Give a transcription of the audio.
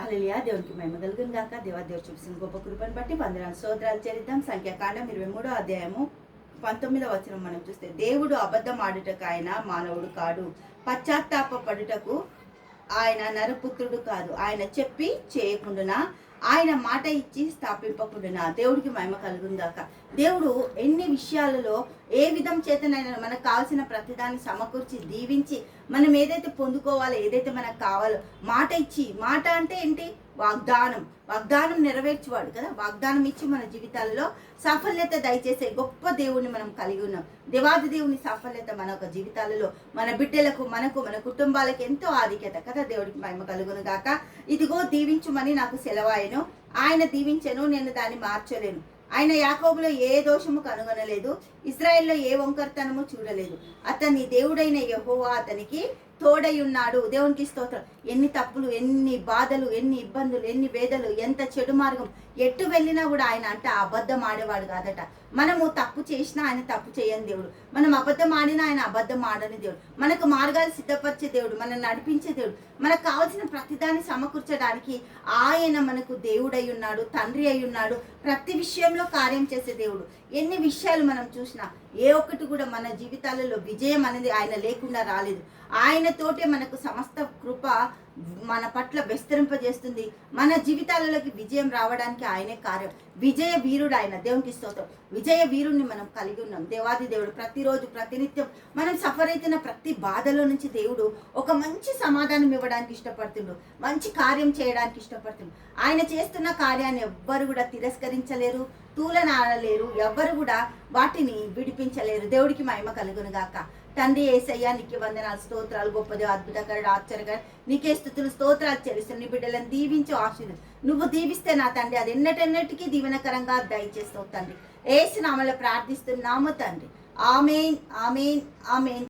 హల్లెలూయా. దేవునికి మహిమ కలుగును గాక. దేవాదేవుడు చూపిస్తున్న గొప్ప కృపను బట్టి వందనాలు స్తోత్రాలు చెల్లిద్దాం. సంఖ్యాకాండం 23వ అధ్యాయము 19వ వచనం మనం చూస్తే, దేవుడు అబద్ధం ఆడుటకు ఆయన మానవుడు కాడు, పశ్చాత్తాపడుటకు ఆయన నరపుత్రుడు కాదు. ఆయన చెప్పి చేయకుండానా, ఆయన మాట ఇచ్చి స్థాపింపకుండానా. దేవుడికి మహిమ కలుగుందాక. దేవుడు ఎన్ని విషయాలలో ఏ విధం చేతనైనా మనకు కావాల్సిన ప్రతిదాన్ని సమకూర్చి దీవించి మనం ఏదైతే పొందుకోవాలో, ఏదైతే మనకు కావాలో మాట ఇచ్చి, మాట అంటే ఏంటి? వాగ్దానం నెరవేర్చేవాడు కదా. వాగ్దానం ఇచ్చి మన జీవితాల్లో సాఫల్యత దయచేసే గొప్ప దేవుడిని మనం కలిగి ఉన్నాం. దేవాది దేవుని సాఫల్యత మన ఒక జీవితాలలో, మన బిడ్డలకు, మనకు, మన కుటుంబాలకు ఎంతో ఆధిక్యత కదా. దేవుడికి మహిమ కలుగును గాక. ఇదిగో దీవించుమని నాకు సెలవాయను, ఆయన దీవించెను, నేను దాన్ని మార్చలేను. ఆయన యాకోబులో ఏ దోషము కనుగొనలేదు, ఇశ్రాయేల్లో ఏ వంకరతనము చూడలేదు. అతని దేవుడైన యెహోవా అతనికి తోడై ఉన్నాడు. దేవునికి స్తోత్రం. ఎన్ని తప్పులు, ఎన్ని బాధలు, ఎన్ని ఇబ్బందులు, ఎన్ని వేదలు, ఎంత చెడు మార్గం ఎటు వెళ్ళినా కూడా ఆయన అంటే అబద్ధం ఆడేవాడు కాదట. మనము తప్పు చేసినా ఆయన తప్పు చేయని దేవుడు, మనం అబద్ధం ఆడినా ఆయన అబద్ధం ఆడని దేవుడు, మనకు మార్గాలు సిద్ధపరిచే దేవుడు, మనల్ని నడిపించే దేవుడు, మనకు కావాల్సిన ప్రతిదాన్ని సమకూర్చడానికి ఆయన మనకు దేవుడై ఉన్నాడు, తండ్రి అయి ఉన్నాడు, ప్రతి విషయంలో కార్యం చేసే దేవుడు. ఎన్ని విషయాలు మనం చూసినా ఏ ఒక్కటి కూడా మన జీవితాలలో విజయం అనేది ఆయన లేకుండా రాలేదు. ఆయనతోటే మనకు సమస్త కృప మన పట్ల విస్తరింపజేస్తుంది. మన జీవితాలలోకి విజయం రావడానికి ఆయనే కార్యం. విజయ వీరుడు ఆయన. దేవునికి స్తోత్రం. విజయ వీరుడిని మనం కలిగి ఉన్నాం. దేవాది దేవుడు ప్రతిరోజు ప్రతినిత్యం మనం సఫర్ అవుతున్న ప్రతి బాధలో నుంచి దేవుడు ఒక మంచి సమాధానం ఇవ్వడానికి ఇష్టపడుతుండు, మంచి కార్యం చేయడానికి ఇష్టపడుతుండు. ఆయన చేస్తున్న కార్యాన్ని ఎవ్వరు కూడా తిరస్కరించలేరు, తూలనాడలేరు, ఎవ్వరు కూడా వాటిని విడిపించలేరు. దేవుడికి మహిమ కలుగును గాక. తండ్రి యేసయ్య, నీకు వందనాలు, స్తోత్రాలు. గొప్పది, అద్భుతకరుడు, ఆశ్చర్యకరుడు, నీకే స్తుతులు స్తోత్రాలు చెల్లిస్తాను. నీ బిడ్డలను దీవించు, ఆశీర్వదించు. నువ్వు దీవిస్తే నా తండ్రి అది ఎన్నటెన్నటికీ దీవెనకరంగా దయచేస్తావు తండ్రి. యేసు నామములో ప్రార్థిస్తున్నాము తండ్రి. ఆమేన్, ఆమేన్, ఆమేన్.